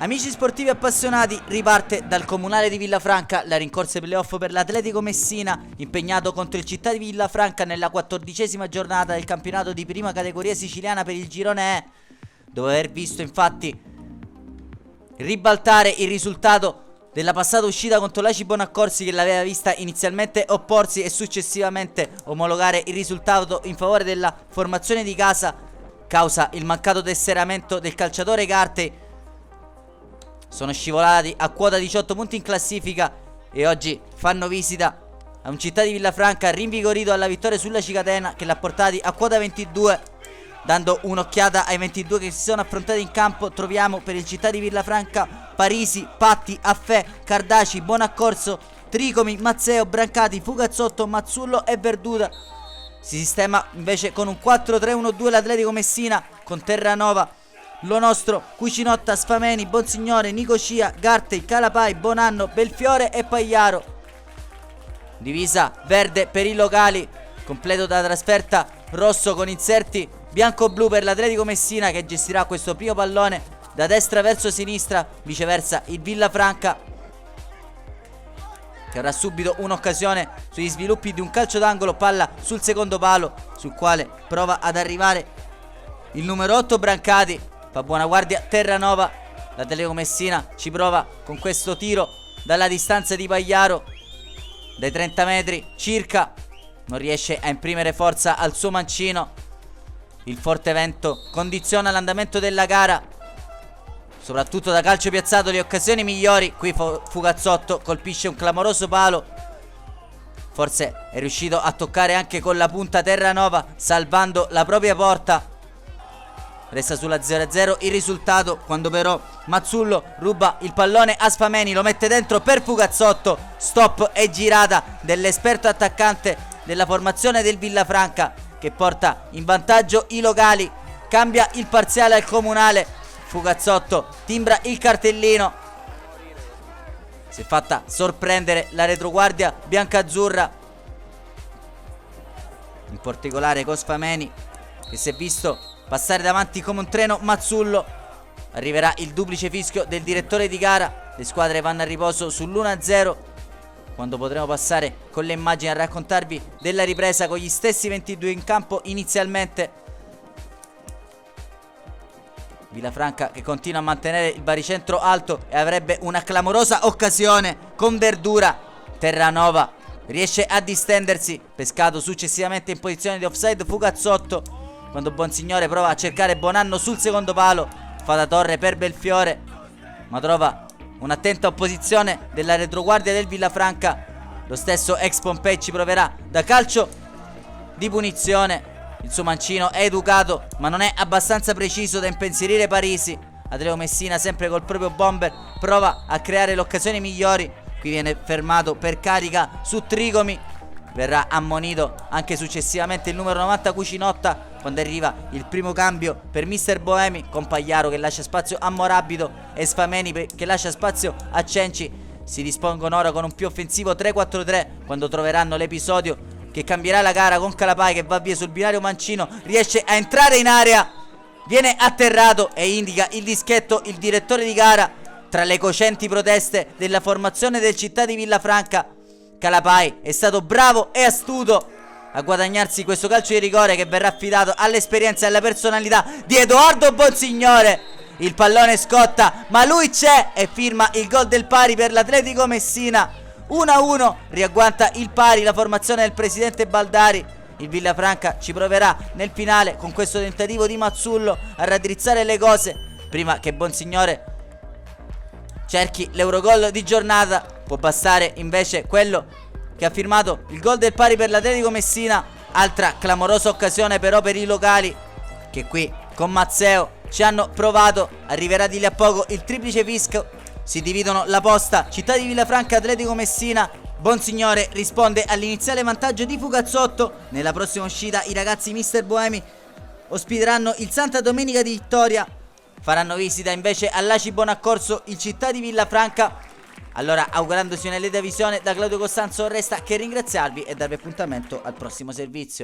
Amici sportivi appassionati, riparte dal Comunale di Villafranca la rincorsa ai playoff per l'Atletico Messina, impegnato contro il Città di Villafranca nella 14ª giornata del campionato di prima categoria siciliana per il girone E, dopo aver visto infatti ribaltare il risultato della passata uscita contro l'Aci Bonaccorsi, che l'aveva vista inizialmente opporsi e successivamente omologare il risultato in favore della formazione di casa causa il mancato tesseramento del calciatore Cartey. Sono scivolati a quota 18 punti in classifica e oggi fanno visita a un Città di Villafranca rinvigorito alla vittoria sulla Cicatena, che l'ha portati a quota 22. Dando un'occhiata ai 22 che si sono affrontati in campo, troviamo per il Città di Villafranca Parisi, Patti, Affè, Cardaci, Bonaccorso, Tricomi, Mazzeo, Brancati, Fugazzotto, Mazzullo e Verduta. Si sistema invece con un 4-3-1-2 l'Atletico Messina, con Terranova, Lo Nostro, Cucinotta, Sfameni, Bonsignore, Nicosia, Gartey, Calapai, Bonanno, Belfiore e Pagliaro. Divisa verde per i locali, completo da trasferta rosso con inserti bianco-blu per l'Atletico Messina, che gestirà questo primo pallone da destra verso sinistra. Viceversa il Villafranca, che avrà subito un'occasione sugli sviluppi di un calcio d'angolo, palla sul secondo palo, sul quale prova ad arrivare il numero 8 Brancati. Fa buona guardia Terranova. L'Atletico Messina ci prova con questo tiro dalla distanza di Pagliaro, dai 30 metri circa. Non riesce a imprimere forza al suo mancino. Il forte vento condiziona l'andamento della gara, soprattutto da calcio piazzato le occasioni migliori. Qui Fugazzotto colpisce un clamoroso palo, forse è riuscito a toccare anche con la punta Terranova, salvando la propria porta. Resta sulla 0-0 il risultato, quando però Mazzullo ruba il pallone a Sfameni, lo mette dentro per Fugazzotto. Stop e girata dell'esperto attaccante della formazione del Villafranca, che porta in vantaggio i locali. Cambia il parziale al Comunale. Fugazzotto timbra il cartellino. Si è fatta sorprendere la retroguardia biancazzurra, in particolare con Sfameni, che si è visto passare davanti come un treno Mazzullo. Arriverà il duplice fischio del direttore di gara. Le squadre vanno a riposo sull'1-0, quando potremo passare con le immagini a raccontarvi della ripresa con gli stessi 22 in campo inizialmente. Villafranca che continua a mantenere il baricentro alto e avrebbe una clamorosa occasione con Verdura. Terranova riesce a distendersi, pescato successivamente in posizione di offside Fugazzotto, quando Bonsignore prova a cercare Bonanno sul secondo palo. Fa da torre per Belfiore, ma trova un'attenta opposizione della retroguardia del Villafranca. Lo stesso ex Pompei ci proverà da calcio di punizione. Il suo mancino è educato, ma non è abbastanza preciso da impensierire Parisi. Atletico Messina, sempre col proprio bomber, prova a creare le occasioni migliori. Qui viene fermato per carica su Tricomi. Verrà ammonito anche successivamente il numero 90 Cucinotta, quando arriva il primo cambio per Mister Boemi, con Pagliaro che lascia spazio a Morabito e Sfameni che lascia spazio a Cenci. Si dispongono ora con un più offensivo 3-4-3, quando troveranno l'episodio che cambierà la gara, con Calapai che va via sul binario mancino, riesce a entrare in area, viene atterrato e indica il dischetto il direttore di gara. Tra le cocenti proteste della formazione del Città di Villafranca, Calapai è stato bravo e astuto a guadagnarsi questo calcio di rigore, che verrà affidato all'esperienza e alla personalità di Edoardo Bonsignore. Il pallone scotta, ma lui c'è e firma il gol del pari per l'Atletico Messina. 1-1, riagguanta il pari la formazione del presidente Baldari. Il Villafranca ci proverà nel finale con questo tentativo di Mazzullo a raddrizzare le cose, prima che Bonsignore cerchi l'Eurogol di giornata. Può bastare invece quello che ha firmato il gol del pari per l'Atletico Messina. Altra clamorosa occasione però per i locali, che qui con Mazzeo ci hanno provato. Arriverà di lì a poco il triplice fischio. Si dividono la posta Città di Villafranca, Atletico Messina. Bonsignore risponde all'iniziale vantaggio di Fugazzotto. Nella prossima uscita i ragazzi Mister Boemi ospiteranno il Santa Domenica di Vittoria. Faranno visita invece all'Aci Bonaccorso il Città di Villafranca. Allora, augurandosi una lieta visione, da Claudio Costanzo resta che ringraziarvi e darvi appuntamento al prossimo servizio.